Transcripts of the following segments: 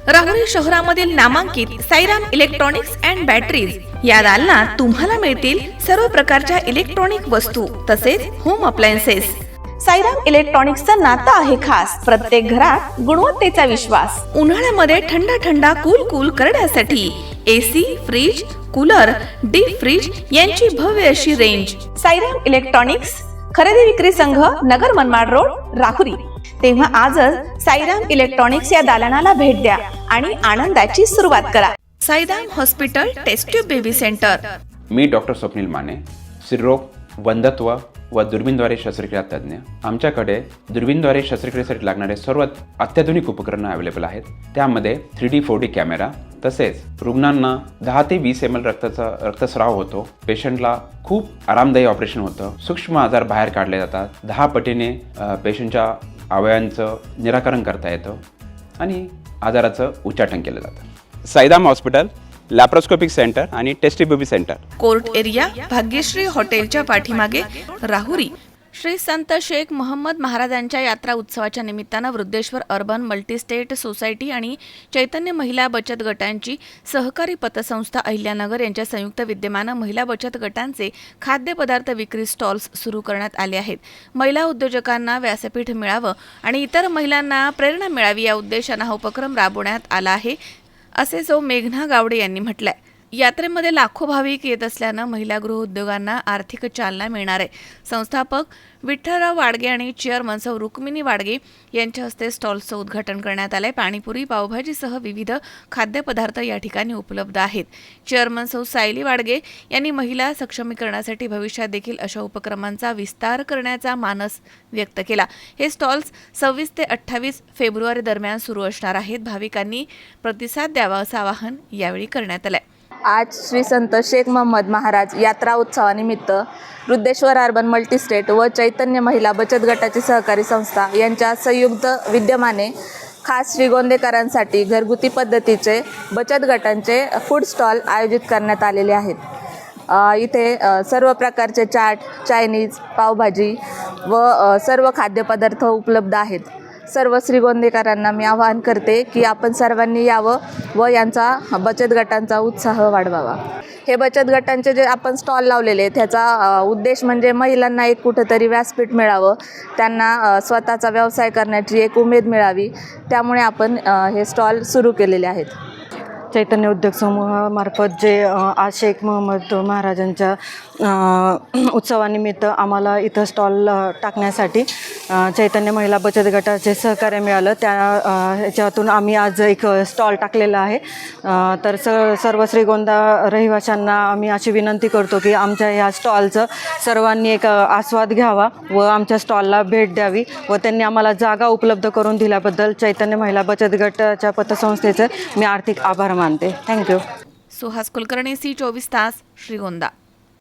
राहुरी शहरामधील नामांकित Sairam electronics and batteries या दालनात तुम्हाला मिळतील सर्व प्रकारच्या इलेक्ट्रॉनिक वस्तू तसेच होम अप्लायन्सेस। साईराम इलेक्ट्रॉनिक्सचं नातं आहे खास, प्रत्येक घरात गुणवत्तेचा विश्वास। उन्हाळ्यामध्ये थंड कूल करण्यासाठी AC, fridge, cooler, deep freeze यांची भव्य अशी रेंज। साईराम इलेक्ट्रॉनिक्स खरेदी विक्री संघ, नगर मनमाड रोड, राहुरी। तेव्हा आजच साईराम इलेक्ट्रॉनिक्स या दालनाला भेट द्या आणि आनंदाची सुरुवात करा। Sairam hospital test tube baby centre. मी डॉक्टर स्वप्नील माने, स्त्रीरोग, वंध्यत्व व दुर्बीणद्वारे शस्त्रक्रिया तज्ज्ञ। आमच्याकडे दुर्बीणद्वारे शस्त्रक्रियेसाठी लागणारे सर्व अत्याधुनिक उपकरणं अवेलेबल आहेत। त्यामध्ये 3D 4D कॅमेरा, तसेच रुग्णांना 10 ते 20 ml रक्तस्राव होतो। पेशंटला खूप आरामदायी ऑपरेशन होतं। सूक्ष्म आजार बाहेर काढले जातात। 10 पटीने पेशंटच्या अवयवांचं निराकरण करता येतं आणि आजाराचं उच्चाटन केलं जातं। साईराम हॉस्पिटल, लॅप्रोस्कोपिक सेंटर आणि test baby centre, court area, Bhagyashree हॉटेलच्या पाठीमागे, राहुरी। श्री संत शेख मोहम्मद महाराजांच्या यात्रा उत्सवाच्या निमित्तानं वृद्धेश्वर अर्बन मल्टीस्टेट सोसायटी आणि चैतन्य महिला बचत गटांची सहकारी पतसंस्था अहिल्यानगर यांच्या संयुक्त विद्यमानं महिला बचत गटांचे खाद्यपदार्थ विक्री स्टॉल्स सुरू करण्यात आले आहेत। महिला उद्योजकांना व्यासपीठ मिळावं आणि इतर महिलांना प्रेरणा मिळावी या उद्देशानं हा उपक्रम राबवण्यात आला आहे, असे जो मेघना गावडे यांनी म्हटलंय। यात्रेमध्ये लाखो भाविक येत असल्यानं महिला गृह उद्योगांना आर्थिक चालना मिळणार आहे। संस्थापक विठ्ठलराव वाडगे आणि चेअरमन सौ रुक्मिणी वाडगे यांच्या हस्ते स्टॉल्सचं उद्घाटन करण्यात आलंय। पाणीपुरी, पावभाजीसह विविध खाद्यपदार्थ या ठिकाणी उपलब्ध आहेत। चेअरमन सौ सायली वाडगे यांनी महिला सक्षमीकरणासाठी भविष्यात देखील अशा उपक्रमांचा विस्तार करण्याचा मानस व्यक्त केला। हे स्टॉल्स 26 ते 28 फेब्रुवारी दरम्यान सुरू असणार आहेत। भाविकांनी प्रतिसाद द्यावा असं आवाहन यावेळी करण्यात आलंय। आज श्री संत शेख मोहम्मद महाराज यात्रा उत्सवानिमित्त वृद्धेश्वर अर्बन मल्टीस्टेट व चैतन्य महिला बचत गटाची सहकारी संस्था यांच्या संयुक्त विद्यमाने खास श्रीगोंदेकरांसाठी घरगुती पद्धतीचे बचत गटांचे फूड स्टॉल आयोजित करण्यात आलेले आहेत। इथे सर्व प्रकारचे चाट, चायनीज, पावभाजी व सर्व खाद्यपदार्थ उपलब्ध आहेत। सर्व श्रीगोंदेकरांना मी आवाहन करते की आपण सर्वांनी यावं व यांचा बचत गटांचा उत्साह वाढवावा। हे बचत गटांचे जे आपण स्टॉल लावलेले त्याचा उद्देश म्हणजे महिलांना एक कुठेतरी व्यासपीठ मिळावं, त्यांना स्वतःचा व्यवसाय करण्याची एक उमेद मिळावी, त्यामुळे आपण हे स्टॉल सुरू केलेले आहेत। चैतन्य उद्योग समूहामार्फत जे आज शेख मोहम्मद महाराजांच्या उत्सवानिमित्त आम्हाला इथं स्टॉल टाकण्यासाठी चैतन्य महिला बचत गटाचे सहकार्य मिळालं, ह्याच्यातून आम्ही आज एक स्टॉल टाकलेला आहे। तर सर्व श्रीगोंदा रहिवाशांना आम्ही अशी विनंती करतो की आमच्या ह्या स्टॉलचं सर्वांनी एक आस्वाद घ्यावा व आमच्या स्टॉलला भेट द्यावी व त्यांनी आम्हाला जागा उपलब्ध करून दिल्याबद्दल चैतन्य महिला बचत गटाच्या पतसंस्थेचं मी आर्थिक आभार मानते। थँक्यू। सुहास कुलकर्णी, सी 24 तास, श्रीगोंदा।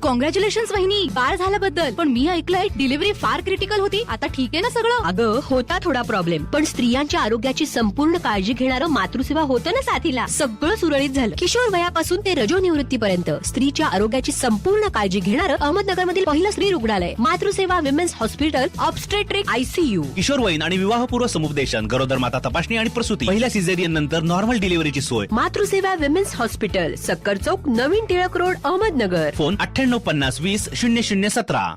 कॉंग्रॅच्युलेशन्स वहिनी, बाळ झाल्याबद्दल। पण मी ऐकलंय डिलिव्हरी फार क्रिटिकल होती, आता ठीक आहे ना सगळं? अगं होता थोडा प्रॉब्लेम, पण स्त्रियांच्या आरोग्याची संपूर्ण काळजी घेणारं मातृसेवा होतं ना साथीला। सगळं सुरळीत झालं। किशोर वयापासून ते रजोनिवृत्तीपर्यंत स्त्रीच्या आरोग्याची संपूर्ण काळजी घेणारं अहमदनगर मधील पहिलं स्त्री रुग्णालय Matruseva women's hospital, obstetric, ICU, किशोरवयीन आणि विवाहपूर्व समुपदेशन, गरोदर माता तपासणी आणि प्रसूती, पहिल्या सिझेरियन नंतर नॉर्मल डिलिव्हरीची सोय। मातृसेवा विमेन्स हॉस्पिटल, सक्कर चौक, नवीन टिळक रोड, अहमदनगर। फोन 9850 20 0017।